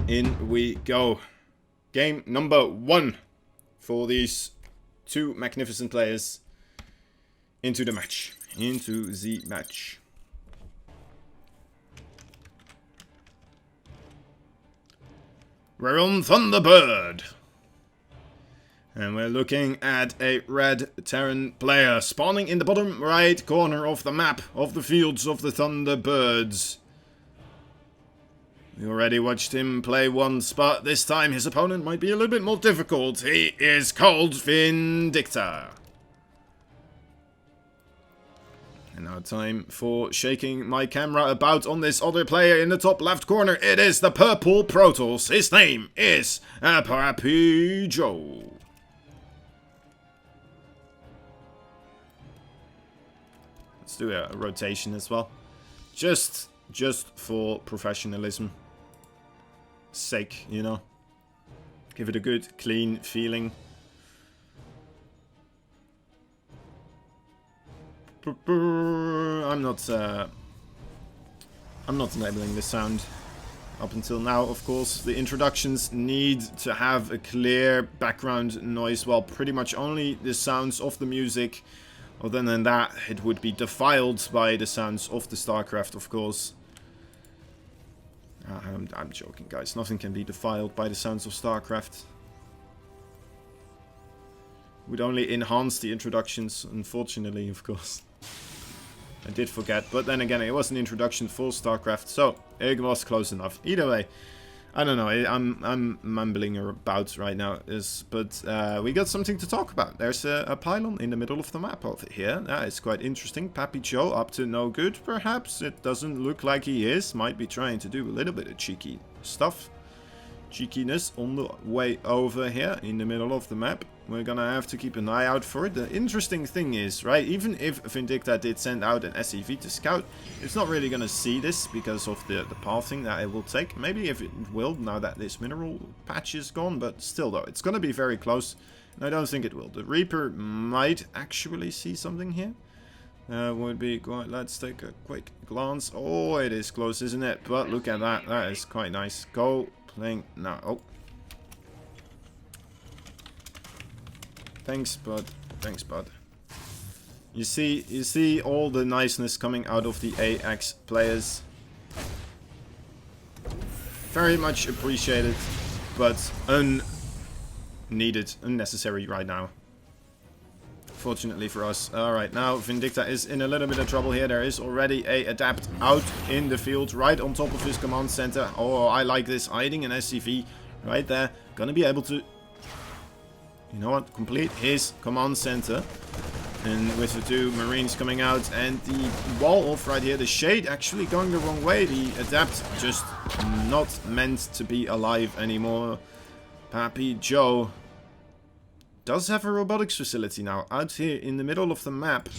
In we go. Game number 1 for these two magnificent players. Into the match. We're on Thunderbird. And we're looking at a red Terran player spawning in the bottom right corner of the map of the fields of the Thunderbirds. We already watched him play once, but this time his opponent might be a little bit more difficult. He is called Vindicta. And now time for shaking my camera about on this other player in the top left corner. It is the purple Protoss. His name is PappiJoe. Let's do a rotation as well. Just for professionalism sake, you know. Give it a good, clean feeling. I'm not enabling the sound up until now, of course. The introductions need to have a clear background noise. Well, pretty much only the sounds of the music. Other than that, it would be defiled by the sounds of the Starcraft, of course. I'm joking, guys. Nothing can be defiled by the sounds of Starcraft. Would only enhance the introductions, unfortunately, of course. I did forget, but then again, it was an introduction for Starcraft, so it was close enough. Either way, I don't know. I'm mumbling about right now, but we got something to talk about. There's a pylon in the middle of the map over here. That is quite interesting. PappiJoe up to no good, perhaps. It doesn't look like he is. Might be trying to do a little bit of cheeky stuff. Cheekiness on the way over here in the middle of the map. We're gonna have to keep an eye out for it. The interesting thing is, right, even if Vindicta did send out an SCV to scout, it's not really gonna see this because of the pathing that it will take. Maybe if it will, now that this mineral patch is gone, but still though, it's gonna be very close, and I don't think it will. The Reaper might actually see something here. Would be quite. Let's take a quick glance. Oh, it is close, isn't it? But look at that. That is quite nice. Go playing now. Oh. Thanks, bud. Thanks, bud. You see all the niceness coming out of the AX players. Very much appreciated, but unneeded, unnecessary right now. Fortunately for us. Alright, now Vindicta is in a little bit of trouble here. There is already a adapt out in the field, right on top of his command center. Oh, I like this. Hiding an SCV right there. Gonna be able to, you know what, complete his command center. And with the two Marines coming out and the wall off right here, the shade actually going the wrong way. The adapt just not meant to be alive anymore. PappiJoe does have a robotics facility now out here in the middle of the map.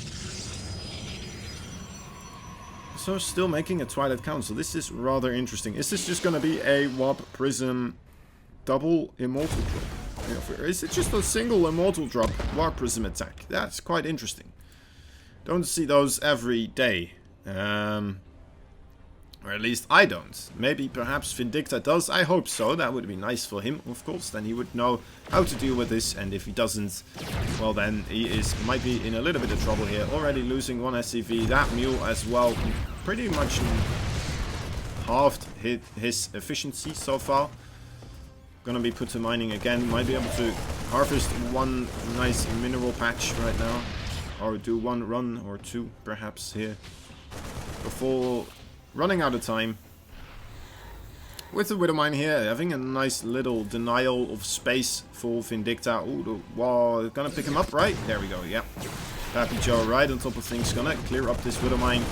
So still making a Twilight Council. This is rather interesting. Is this just going to be a Warp Prism double Immortal drop? Or is it just a single Immortal drop Warp Prism attack? That's quite interesting. Don't see those every day. Or at least I don't. Maybe perhaps Vindicta does. I hope so. That would be nice for him, of course. Then he would know how to deal with this. And if he doesn't, well then he might be in a little bit of trouble here. Already losing one SCV. That mule as well. Pretty much halved his efficiency so far. Gonna be put to mining again. Might be able to harvest one nice mineral patch right now. Or do one run or two perhaps here. Before running out of time. With the Widowmine here, having a nice little denial of space for Vindicta. Oh, the wall. Gonna pick him up, right? There we go, yeah. PappiJoe right on top of things. Gonna clear up this Widowmine.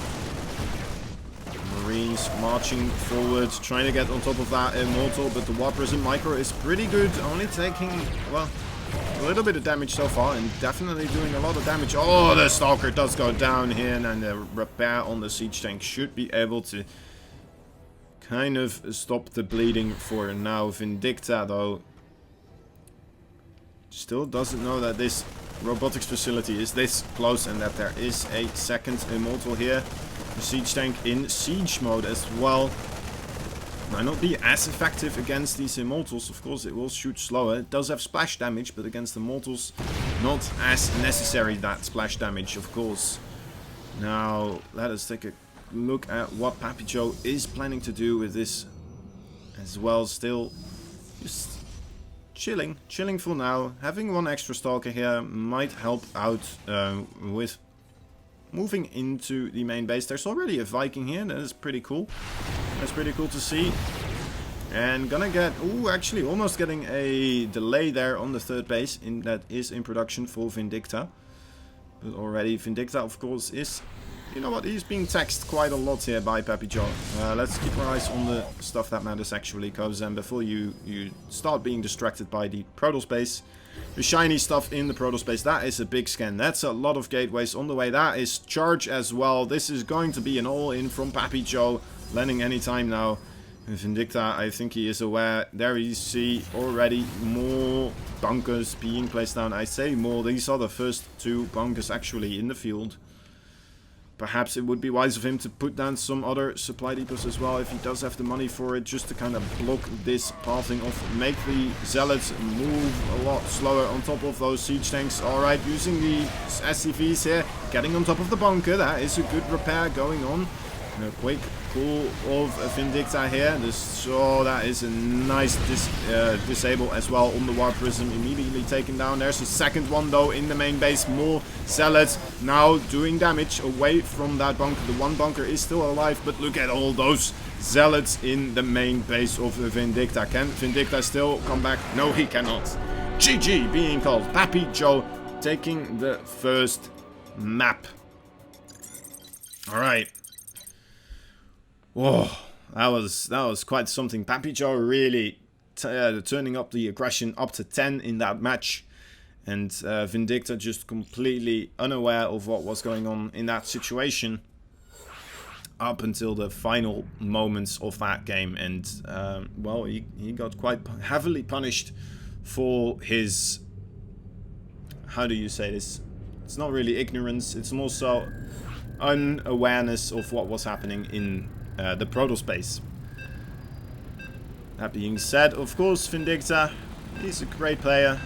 Marines marching forward, trying to get on top of that Immortal, but the Warp Prism Micro is pretty good. Only taking, well, a little bit of damage so far, and definitely doing a lot of damage. Oh, the Stalker does go down here, and the repair on the Siege Tank should be able to kind of stop the bleeding for now. Vindicta, though, still doesn't know that this robotics facility is this close, and that there is a second Immortal here. The Siege Tank in siege mode as well. Might not be as effective against these Immortals. Of course, it will shoot slower. It does have splash damage, but against the Immortals, not as necessary, that splash damage, of course. Now, let us take a look at what PappiJoe is planning to do with this as well. Still, just chilling for now. Having one extra Stalker here might help out with moving into the main base. There's already a Viking here. That is pretty cool. That's pretty cool to see. And gonna get... Ooh, actually almost getting a delay there on the third base. That is in production for Vindicta. But already Vindicta, of course, is... You know what? He's being taxed quite a lot here by PappiJoe. Let's keep our eyes on the stuff that matters actually, Kozan, before you start being distracted by the Protoss base. The shiny stuff in the Protoss base, that is a big scan. That's a lot of gateways on the way. That is charge as well. This is going to be an all-in from PappiJoe. Landing anytime now. And Vindicta, I think he is aware. There you see already more bunkers being placed down. I say more. These are the first 2 bunkers actually in the field. Perhaps it would be wise of him to put down some other supply depots as well, if he does have the money for it, just to kind of block this pathing off, make the zealots move a lot slower on top of those siege tanks. Alright, using the SCVs here, getting on top of the bunker, that is a good repair going on. And a quick pull of Vindicta here. So that is a nice disable as well on the Warp Prism, immediately taken down. There's a second one though in the main base. More zealots now doing damage away from that bunker. The one bunker is still alive, but look at all those zealots in the main base of Vindicta. Can Vindicta still come back? No, he cannot. GG being called. PappiJoe taking the first map. Alright. Whoa, that was quite something. PappiJoe really turning up the aggression up to 10 in that match. And Vindicta just completely unaware of what was going on in that situation. Up until the final moments of that game. And, well, he got quite heavily punished for his... How do you say this? It's not really ignorance. It's more so unawareness of what was happening in... the Protoss space. That being said, of course, Vindicta, he's a great player.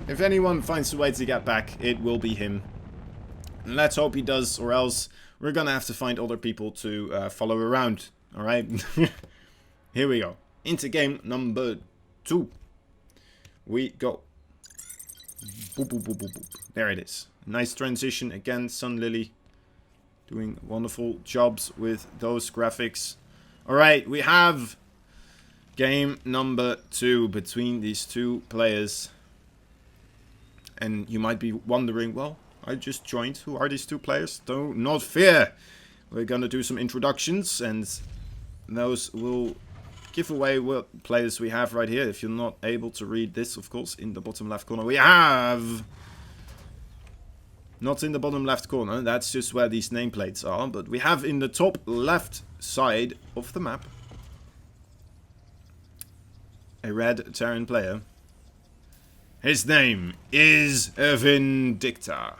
If anyone finds a way to get back, it will be him. And let's hope he does, or else we're gonna have to find other people to follow around. Alright? Here we go. Into game number 2. We go. Boop, boop, boop, boop, boop. There it is. Nice transition again, Sun Lily. Doing wonderful jobs with those graphics. Alright, we have game number 2 between these 2 players. And you might be wondering, well, I just joined. Who are these 2 players? Do not fear. We're gonna do some introductions, and those will give away what players we have right here. If you're not able to read this, of course, in the bottom left corner, we have... Not in the bottom left corner, that's just where these nameplates are. But we have in the top left side of the map a red Terran player. His name is Vindicta.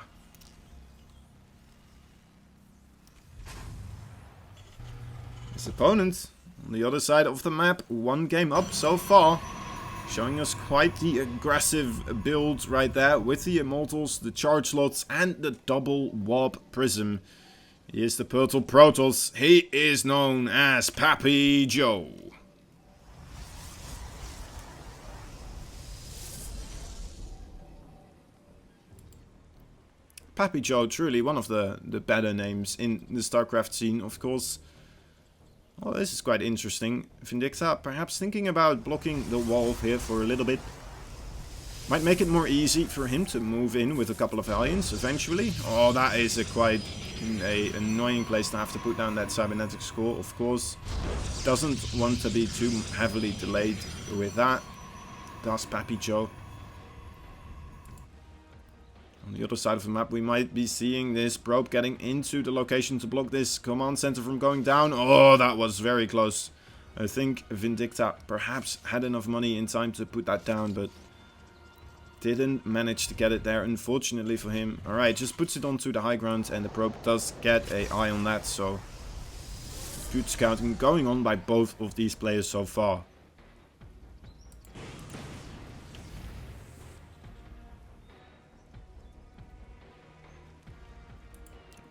His opponent on the other side of the map, 1 game up so far. Showing us quite the aggressive build right there with the Immortals, the Charge Slots, and the double Warp Prism. He is the Purple Protoss. He is known as PappiJoe. PappiJoe, truly one of the better names in the Starcraft scene, of course. Well, this is quite interesting. Vindicta perhaps thinking about blocking the wall here for a little bit. Might make it more easy for him to move in with a couple of aliens eventually. Oh, that is a quite annoying place to have to put down that cybernetic score, of course. Doesn't want to be too heavily delayed with that. Does PappiJoe. On the other side of the map, we might be seeing this probe getting into the location to block this command center from going down. Oh, that was very close. I think Vindicta perhaps had enough money in time to put that down, but didn't manage to get it there, unfortunately for him. Alright, just puts it onto the high ground, and the probe does get an eye on that, so good scouting going on by both of these players so far.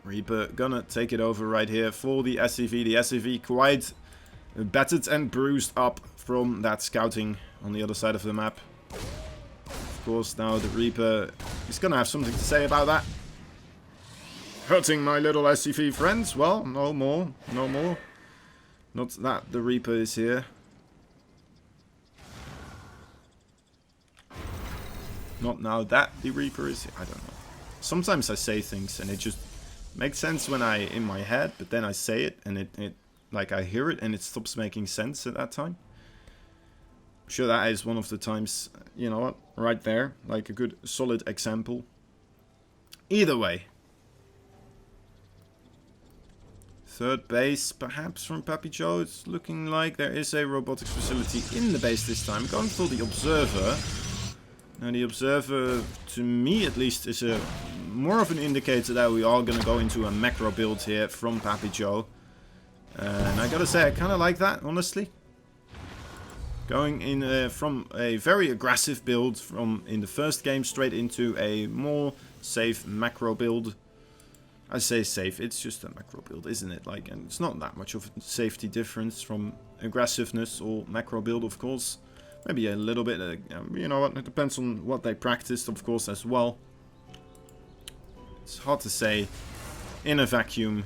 Reaper gonna take it over right here for the SCV. The SCV quite battered and bruised up from that scouting on the other side of the map. Of course, now the Reaper is gonna have something to say about that. Hurting my little SCV friends? Well, no more. No more. Not that the Reaper is here. Not now that the Reaper is here. I don't know. Sometimes I say things and it just makes sense when in my head, but then I say it and it like I hear it and it stops making sense at that time. I'm sure that is one of the times, you know what, right there, like a good solid example. Either way. Third base, perhaps from PappiJoe. It's looking like there is a robotics facility in the base this time. Going for the Observer. Now the Observer, to me at least, is more of an indicator that we are going to go into a macro build here from PappiJoe. And I gotta say, I kind of like that, honestly. Going in from a very aggressive build from in the first game straight into a more safe macro build. I say safe, it's just a macro build, isn't it? Like, and it's not that much of a safety difference from aggressiveness or macro build, of course. Maybe a little bit, you know what, it depends on what they practiced, of course, as well. It's hard to say in a vacuum.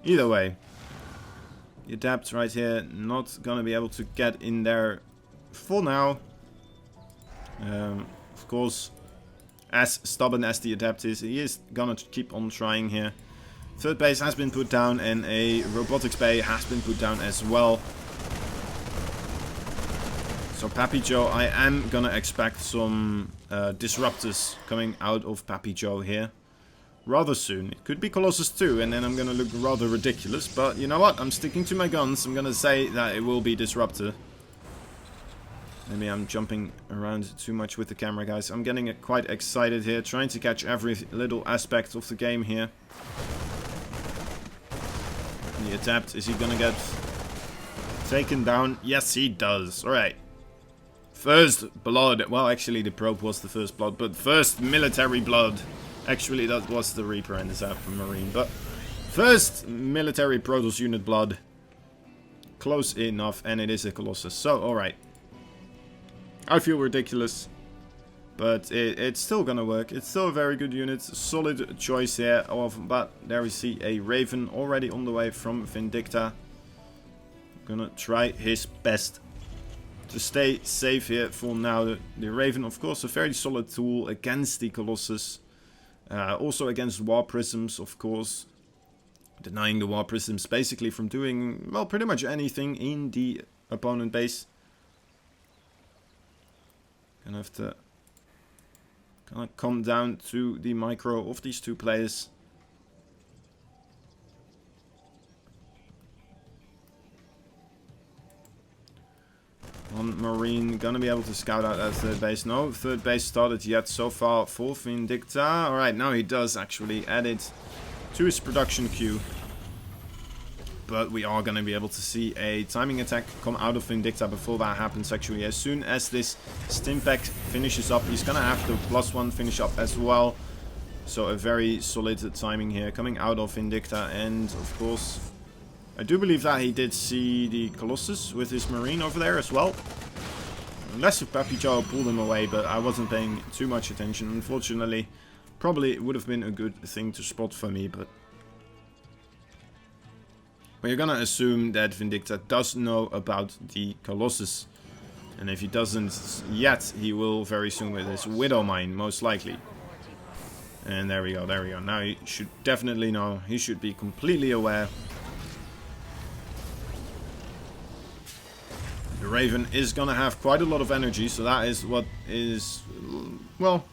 Either way, the Adapt right here, not gonna be able to get in there for now. Of course, as stubborn as the Adapt is, he is gonna keep on trying here. Third base has been put down and a robotics bay has been put down as well. So PappiJoe, I am gonna expect some disruptors coming out of PappiJoe here rather soon. It could be Colossus 2 and then I'm gonna look rather ridiculous, but you know what, I'm sticking to my guns. I'm gonna say that it will be Disruptor. Maybe I'm jumping around too much with the camera, guys. I'm getting quite excited here, trying to catch every little aspect of the game here. The Adapt, is he gonna get taken down? Yes, he does. Alright. First blood. Well, actually the probe was the first blood, but first military blood. Actually, that was the Reaper and the Zappa Marine, but first military Protoss unit blood. Close enough, and it is a Colossus. So, alright. I feel ridiculous, but it's still gonna work. It's still a very good unit. Solid choice here. But there we see a Raven already on the way from Vindicta. Gonna try his best to stay safe here for now. The Raven, of course, a very solid tool against the Colossus. Also against War Prisms, of course. Denying the War Prisms basically from doing, well, pretty much anything in the opponent base. Gonna have to come down to the micro of these two players. One Marine gonna be able to scout out that third base. No third base started yet so far for Vindicta. Alright, now he does actually add it to his production queue. But we are gonna be able to see a timing attack come out of Vindicta before that happens actually. As soon as this Stimpack finishes up, he's gonna have the +1 finish up as well. So a very solid timing here coming out of Vindicta. And of course, I do believe that he did see the Colossus with his Marine over there as well. Unless if PappiJoe pulled him away, but I wasn't paying too much attention. Unfortunately, probably it would have been a good thing to spot for me, but we're gonna assume that Vindicta does know about the Colossus. And if he doesn't yet, he will very soon with his Widow Mine, most likely. And there we go, there we go. Now he should definitely know. He should be completely aware. The Raven is gonna have quite a lot of energy, so that is what is, well,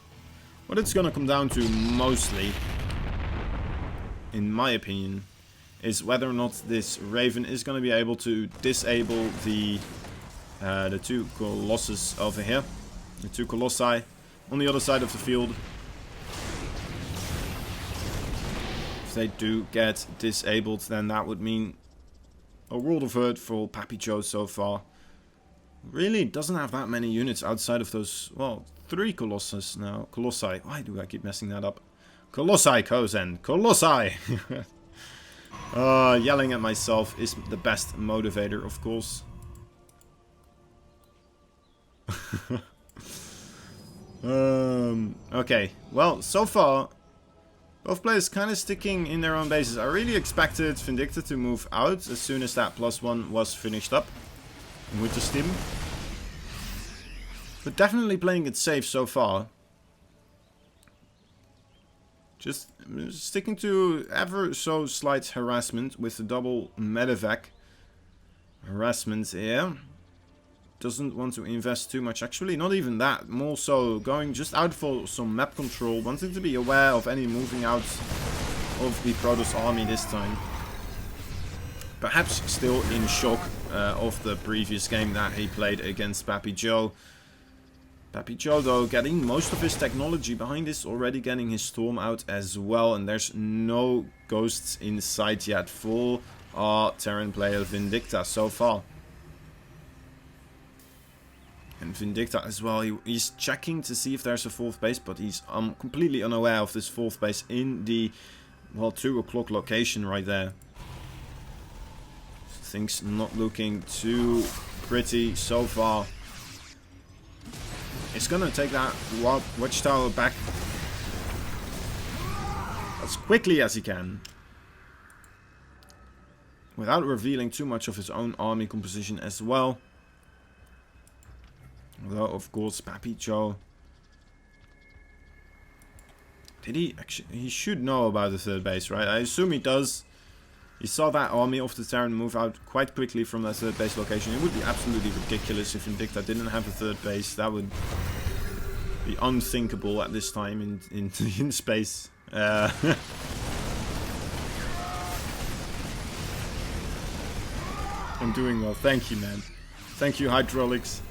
what it's gonna come down to mostly, in my opinion, is whether or not this Raven is gonna be able to disable the two Colossus over here, the two Colossi on the other side of the field. If they do get disabled, then that would mean a world of hurt for PappiJoe so far. Really doesn't have that many units outside of those, well, 3 Colossus now. Colossi. Why do I keep messing that up? Colossi, Kozan. Colossi! Yelling at myself is the best motivator, of course. Okay. Well, so far, both players kind of sticking in their own bases. I really expected Vindicta to move out as soon as that +1 was finished up with the stim. But definitely playing it safe so far. Just sticking to ever so slight harassment with the double medevac. Harassment here. Doesn't want to invest too much. Actually, not even that. More so going just out for some map control. Wanting to be aware of any moving out of the Protoss army this time. Perhaps still in shock of the previous game that he played against PappiJoe. PappiJoe, though, getting most of his technology behind this, already getting his storm out as well. And there's no ghosts in sight yet for our Terran player Vindicta so far. And Vindicta as well, he's checking to see if there's a 4th base, but he's completely unaware of this 4th base in the, well, 2 o'clock location right there. Things not looking too pretty so far. It's gonna take that watchtower back as quickly as he can, without revealing too much of his own army composition as well. Although, of course, PappiJoe, did he actually? He should know about the 3rd base, right? I assume he does. He saw that army of the Terran move out quite quickly from that 3rd base location. It would be absolutely ridiculous if Vindicta didn't have a 3rd base. That would be unthinkable at this time in space. I'm doing well. Thank you, man. Thank you, Hydraulics.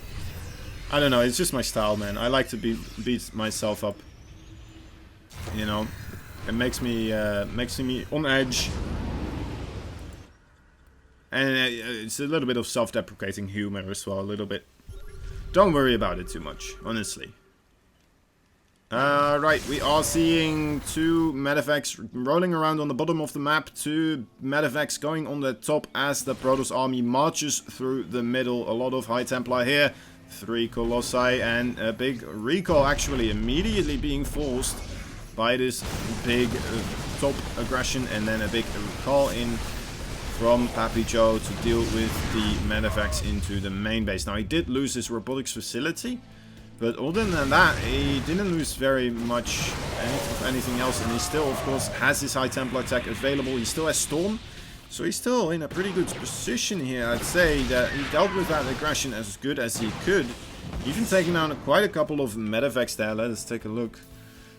I don't know. It's just my style, man. I like to beat myself up. You know, it makes me on edge. And it's a little bit of self-deprecating humor as well, a little bit. Don't worry about it too much, honestly. Right, we are seeing 2 medevacs rolling around on the bottom of the map. 2 medevacs going on the top as the Protoss army marches through the middle. A lot of High Templar here. 3 Colossi and a big recall actually immediately being forced by this big top aggression. And then a big recall in from PappiJoe to deal with the medevacs into the main base. Now, he did lose his robotics facility, but other than that, he didn't lose very much of anything else. And he still, of course, has his High Templar tech available. He still has Storm, so he's still in a pretty good position here. I'd say that he dealt with that aggression as good as he could. Even taking down quite a couple of medevacs there. Let us take a look.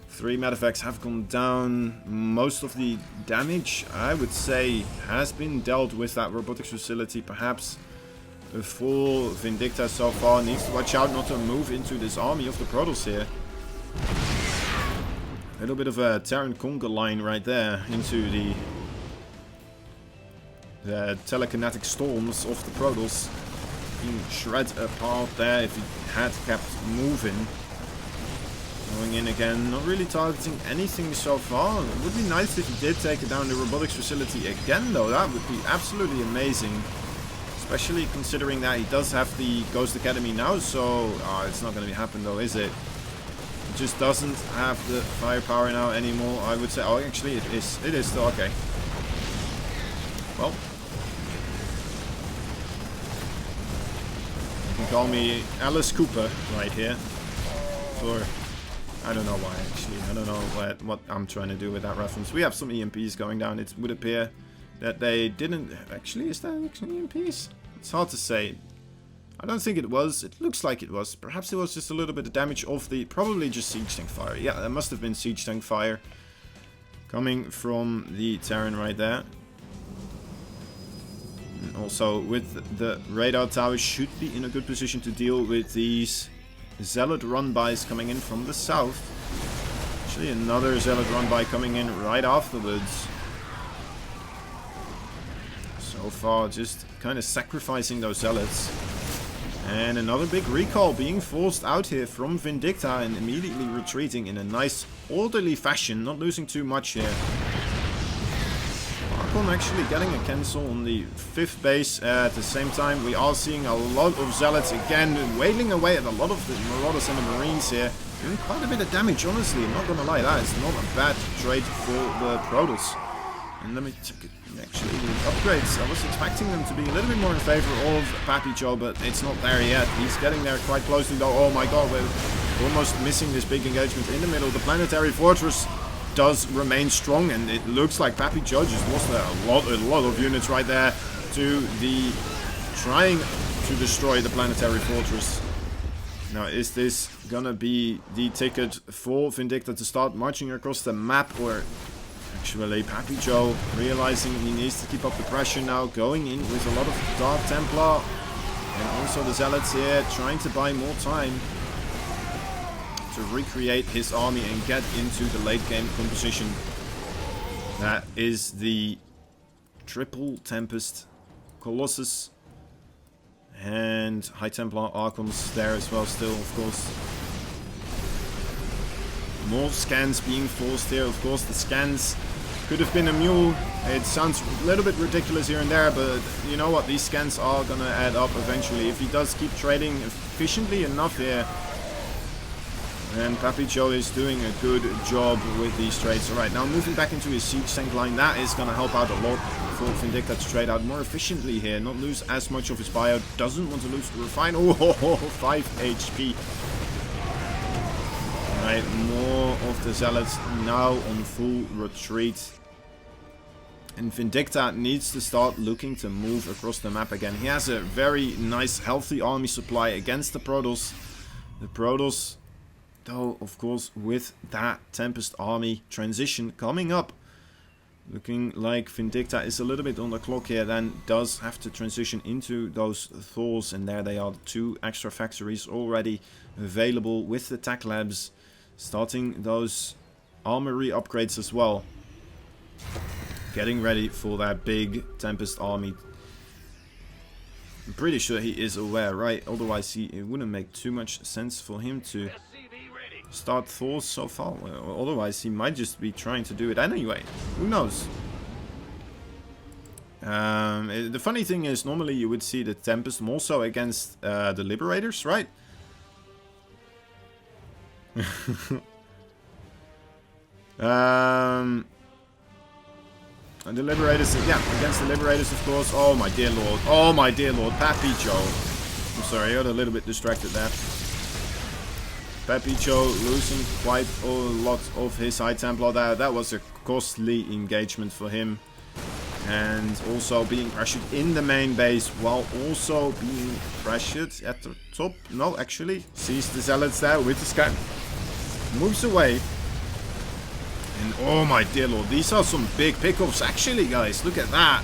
3 medevacs have gone down. Most of the damage, I would say, has been dealt with that robotics facility. Perhaps a full Vindicta so far needs to watch out not to move into this army of the Protoss here. A little bit of a Terran conga line right there into the telekinetic storms of the Protoss. Being shredded apart there if he had kept moving. Going in again, not really targeting anything so far. It would be nice if he did take down the robotics facility again, though. That would be absolutely amazing. Especially considering that he does have the Ghost Academy now, so it's not going to happen though, is it? It just doesn't have the firepower now anymore, I would say. Oh, actually it is. It is still okay. Well, you can call me Alice Cooper right here. For I don't know why, actually. I don't know what I'm trying to do with that reference. We have some EMPs going down. It would appear that they didn't... Actually, is that actually EMPs? It's hard to say. I don't think it was. It looks like it was. Perhaps it was just a little bit of damage of the... Probably just siege tank fire. Yeah, there must have been siege tank fire coming from the Terran right there. And also, with the radar tower, should be in a good position to deal with these Zealot run-bys coming in from the south. Actually, another Zealot run-by coming in right afterwards. so far, just kind of sacrificing those zealots. And another big recall being forced out here from Vindicta and immediately retreating in a nice orderly fashion, not losing too much here. Archon actually getting a cancel on the 5th base. At the same time, we are seeing a lot of zealots again wailing away at a lot of the Marauders and the Marines here. Doing quite a bit of damage, honestly. I'm not gonna lie, that is not a bad trade for the Protoss. And let me check it. Actually, the upgrades, I was expecting them to be a little bit more in favor of PappiJoe, but it's not there yet. He's getting there quite closely though. Oh my god, we're almost missing this big engagement in the middle. The planetary fortress does remain strong, and it looks like PappiJoe just lost a lot of units right there to the trying to destroy the planetary fortress. Now, is this gonna be the ticket for Vindicta to start marching across the map, or actually PappiJoe realizing he needs to keep up the pressure now, going in with a lot of Dark Templar and also the Zealots here, trying to buy more time to recreate his army and get into the late game composition. That is the triple Tempest Colossus and High Templar Archons there as well still, of course. More scans being forced here. Of course, the scans could have been a mule. It sounds a little bit ridiculous here and there, but you know what? These scans are going to add up eventually. If he does keep trading efficiently enough here, then PappiJoe is doing a good job with these trades. Alright, now moving back into his siege tank line. That is going to help out a lot for Vindicta to trade out more efficiently here. Not lose as much of his bio. Doesn't want to lose the refine. Oh, 5 HP. Right, more of the Zealots now on full retreat. And Vindicta needs to start looking to move across the map again. He has a very nice, healthy army supply against the Protoss. The Protoss, though, of course, with that Tempest army transition coming up, looking like Vindicta is a little bit on the clock here, then does have to transition into those Thors. And there they are, 2 extra factories already available with the tech labs. Starting those armory upgrades as well. Getting ready for that big Tempest army. I'm pretty sure he is aware, right? Otherwise, it wouldn't make too much sense for him to start Thors so far. Well, otherwise, he might just be trying to do it anyway. Who knows? The funny thing is, normally you would see the Tempest more so against the Liberators, right? And the Liberators, yeah, against the Liberators, of course. Oh my dear lord. Oh my dear lord. PappiJoe. I'm sorry, I got a little bit distracted there. PappiJoe losing quite a lot of his High Templar there. That was a costly engagement for him. And also being pressured in the main base while also being pressured at the top. No, actually, sees the Zealots there with the scan. Moves away. And oh my dear lord, these are some big pickoffs actually, guys. Look at that.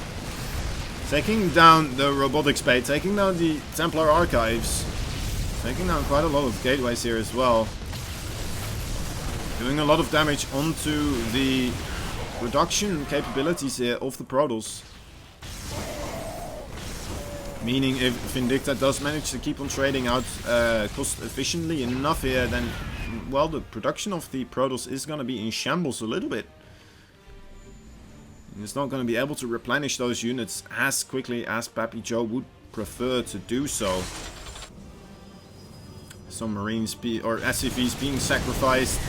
Taking down the Robotics Bay, taking down the Templar Archives. Taking down quite a lot of gateways here as well. Doing a lot of damage onto the production capabilities here of the Protoss. Meaning if Vindicta does manage to keep on trading out cost efficiently enough here, then, well, the production of the Protoss is going to be in shambles a little bit. And it's not going to be able to replenish those units as quickly as PappiJoe would prefer to do so. Some Marines or SCVs being sacrificed.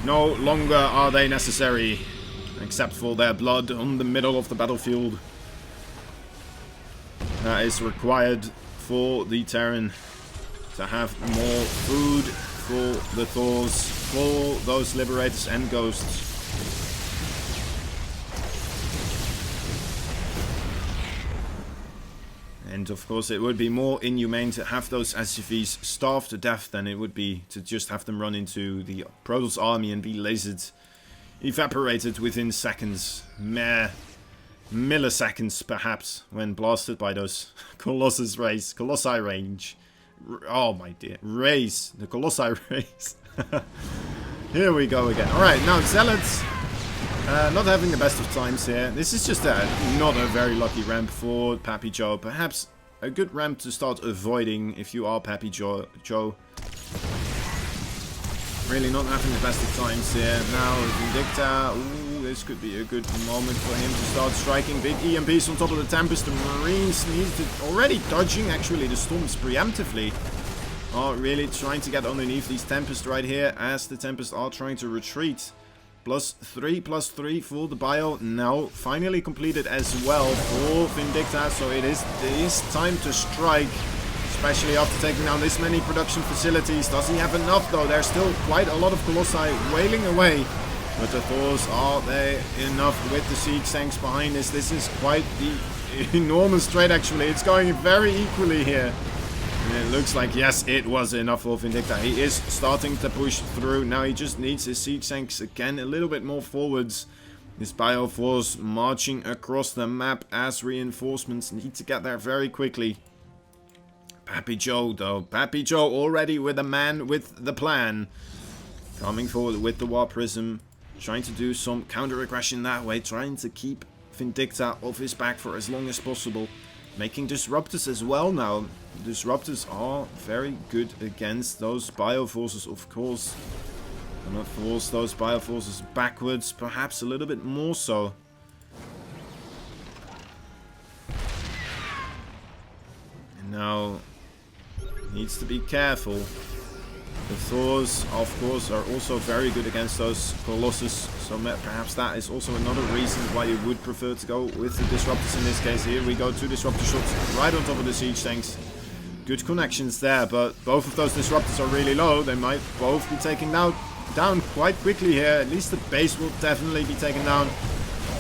No longer are they necessary, except for their blood on the middle of the battlefield. That is required for the Terran to have more food for the Thors, for those Liberators and Ghosts. And of course it would be more inhumane to have those SCVs starve to death than it would be to just have them run into the Protoss army and be lasered, evaporated within seconds. Meh. Milliseconds perhaps, when blasted by those Colossi range. Oh my dear. Rays. The Colossi rays. Here we go again. Alright, now Zealots Not having the best of times here. This is just not a very lucky ramp for PappiJoe. Perhaps a good ramp to start avoiding if you are PappiJoe. Really not having the best of times here. Now Vindicta. Ooh, this could be a good moment for him to start striking big EMPs on top of the Tempest. The Marines need to already dodging actually the Storms preemptively. Are really trying to get underneath these Tempest right here as the Tempest are trying to retreat. +3/+3 for the bio. Now finally completed as well for Vindicta. So it is time to strike. Especially after taking down this many production facilities. Does he have enough though? There's still quite a lot of Colossi wailing away. But the Thors, are they enough with the siege tanks behind this? This is quite the enormous trade actually. It's going very equally here. And it looks like, yes, it was enough for Vindicta. He is starting to push through. Now he just needs his siege tanks again a little bit more forwards. This Bioforce marching across the map as reinforcements need to get there very quickly. PappiJoe though. PappiJoe already with a man with the plan. Coming forward with the War Prism. Trying to do some counter-aggression that way. Trying to keep Vindicta off his back for as long as possible. Making Disruptors as well now. Disruptors are very good against those Bioforces, of course. Gonna force those Bioforces backwards. Perhaps a little bit more so. And now needs to be careful. The Thors, of course, are also very good against those Colossus. So perhaps that is also another reason why you would prefer to go with the Disruptors in this case. Here we go, 2 Disruptor shots right on top of the siege tanks. Good connections there, but both of those Disruptors are really low. They might both be taken down quite quickly here. At least the base will definitely be taken down.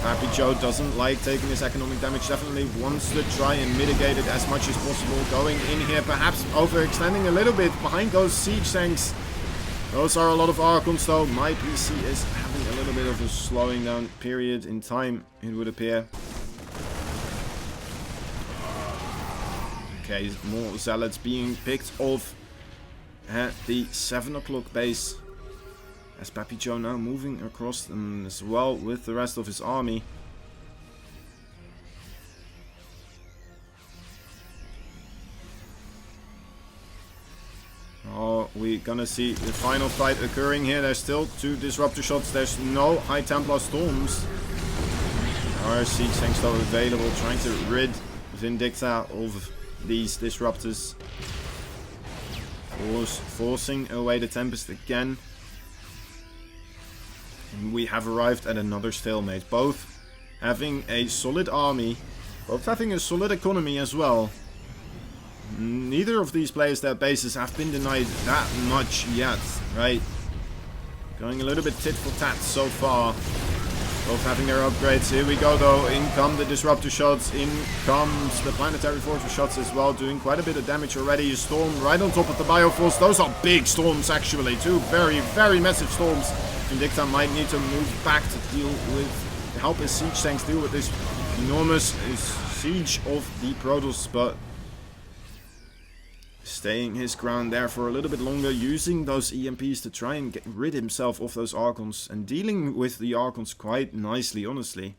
PappiJoe doesn't like taking this economic damage. Definitely wants to try and mitigate it as much as possible. Going in here, perhaps overextending a little bit behind those siege tanks. Those are a lot of Archons though. My PC is having a little bit of a slowing down period in time, it would appear. Okay, more Zealots being picked off at the 7 o'clock base. As PappiJoe now moving across them as well with the rest of his army. Oh, we're gonna see the final fight occurring here. There's still 2 Disruptor shots. There's no High Templar Storms. There are siege tanks though available, trying to rid Vindicta of these Disruptors. Forcing away the Tempest again. And we have arrived at another stalemate. Both having a solid army. Both having a solid economy as well. Neither of these players, their bases have been denied that much yet, right? Going a little bit tit for tat so far. Both having their upgrades. Here we go though. In come the Disruptor shots. In comes the Planetary Fortress shots as well. Doing quite a bit of damage already. A storm right on top of the Bioforce. Those are big storms actually. 2 very, very massive storms. Vindicta might need to move back to deal with, to help his siege tanks deal with this enormous siege of the Protoss, but staying his ground there for a little bit longer, using those EMPs to try and get rid himself of those Archons, and dealing with the Archons quite nicely, honestly.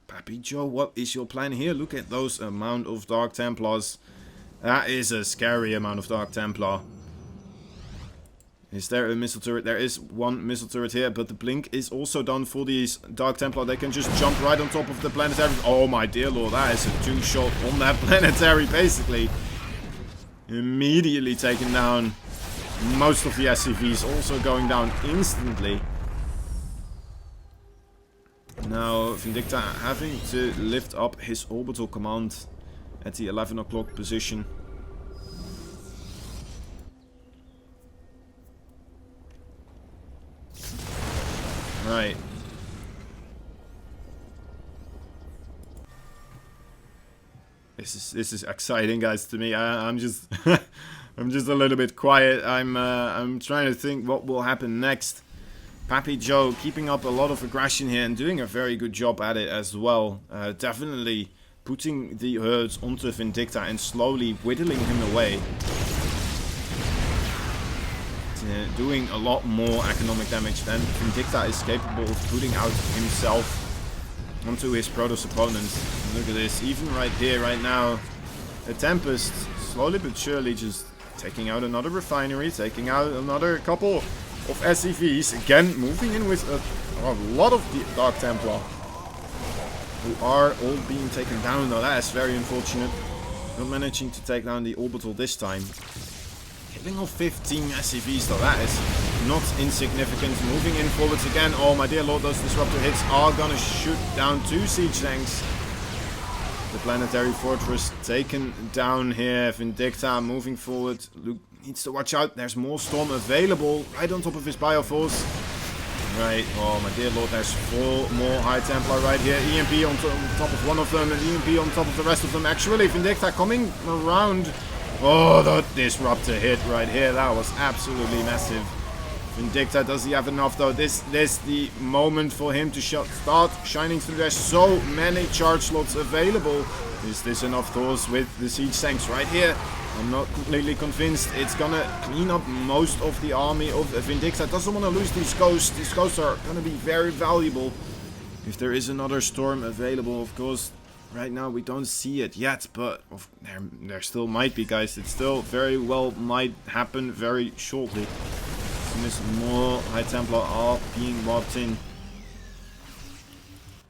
PappiJoe, what is your plan here? Look at those amount of Dark Templars. That is a scary amount of Dark Templar. Is there a missile turret? There is 1 missile turret here, but the blink is also done for these Dark Templar. They can just jump right on top of the planetary. Oh my dear lord, that is a 2-shot on that planetary, basically. Immediately taken down. Most of the SCVs also going down instantly. Now Vindicta having to lift up his orbital command at the 11 o'clock position. Right. This is exciting, guys. To me, I'm just I'm just a little bit quiet. I'm trying to think what will happen next. PappiJoe keeping up a lot of aggression here and doing a very good job at it as well. Definitely putting the herds onto Vindicta and slowly whittling him away. doing a lot more economic damage than Vindicta is capable of putting out himself onto his Protoss opponent. Look at this, even right here, right now, a Tempest, slowly but surely just taking out another refinery, taking out another couple of SCVs, again moving in with a lot of the Dark Templar, who are all being taken down though. That is very unfortunate. Not managing to take down the orbital this time. Killing off 15 SCVs though, that is not insignificant. Moving in forwards again. Oh my dear lord, those disruptor hits are gonna shoot down 2 siege tanks. The planetary fortress taken down here. Vindicta moving forward. Luke needs to watch out. There's more storm available right on top of his bioforce. Right, oh my dear lord, there's 4 more High Templar right here. EMP on top of one of them and EMP on top of the rest of them. Actually, Vindicta coming around. Oh, that disruptor hit right here. That was absolutely massive. Vindicta, does he have enough though? This the moment for him to start shining through. There's so many charge slots available. Is this enough Thors with the siege tanks right here? I'm not completely convinced. It's gonna clean up most of the army of Vindicta. Doesn't want to lose these ghosts. These ghosts are gonna be very valuable if there is another storm available. Of course, right now we don't see it yet, but there still might be, guys. It still very well might happen very shortly. As soon as more High Templar are being warped in,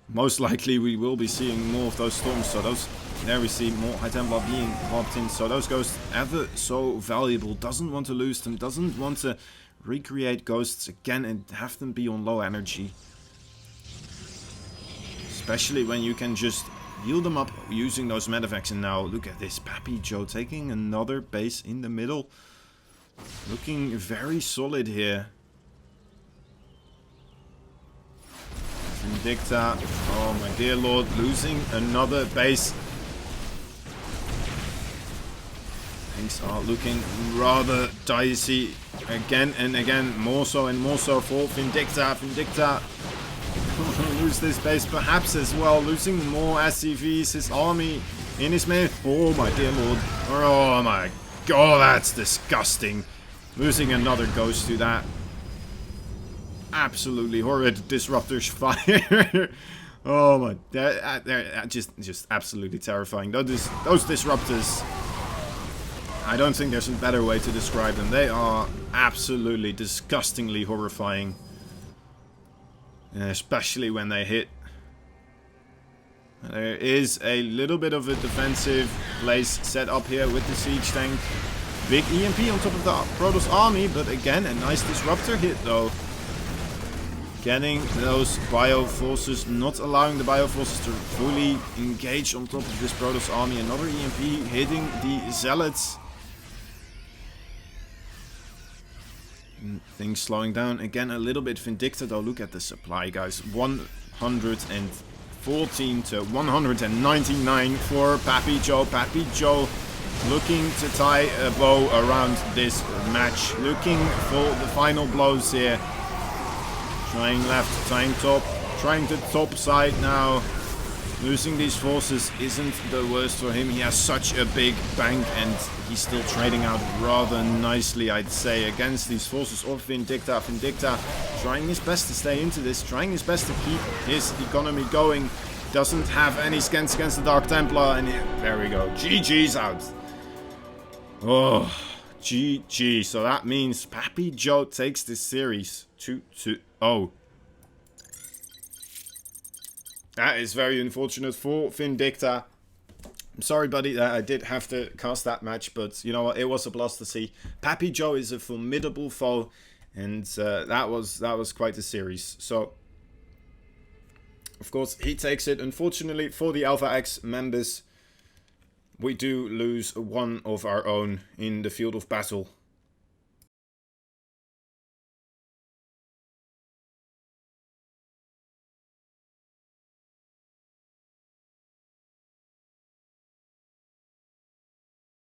most likely we will be seeing more of those storms. So those, there we see more High Templar being warped in. So those ghosts, ever so valuable, doesn't want to lose them, doesn't want to recreate ghosts again and have them be on low energy. Especially when you can just heal them up using those medevacs. And now look at this, PappiJoe taking another base in the middle. Looking very solid here. Vindicta, oh my dear lord, losing another base. Things are looking rather dicey again and again, more so and more so for Vindicta. Vindicta lose this base perhaps as well, losing more SCVs, his army in his main. Oh my dear lord, oh my god, that's disgusting. Losing another ghost to that. Absolutely horrid disruptors fire. Oh my, they're just absolutely terrifying. Those disruptors, I don't think there's a better way to describe them. They are absolutely disgustingly horrifying. Especially when they hit. There is a little bit of a defensive place set up here with the siege tank. Big EMP on top of the Protoss army, but again, a nice disruptor hit though. Getting those bioforces, not allowing the bioforces to fully engage on top of this Protoss army. Another EMP hitting the zealots. Things slowing down again a little bit. Vindicta though, look at the supply, guys. 114 to 199 for PappiJoe. PappiJoe looking to tie a bow around this match. Looking for the final blows here. Trying left, trying top, trying the top side now. Losing these forces isn't the worst for him. He has such a big bank and he's still trading out rather nicely, I'd say, against these forces of Vindicta. Vindicta trying his best to stay into this, trying his best to keep his economy going. Doesn't have any scans against the Dark Templar, and there we go. GG's out. Oh, GG. So that means PappiJoe takes this series 2-0. That is very unfortunate for Vindicta. I'm sorry, buddy, that I did have to cast that match, but you know what? It was a blast to see. PappiJoe is a formidable foe, and that was quite a series. So, of course, he takes it. Unfortunately for the Alpha X members, we do lose one of our own in the field of battle.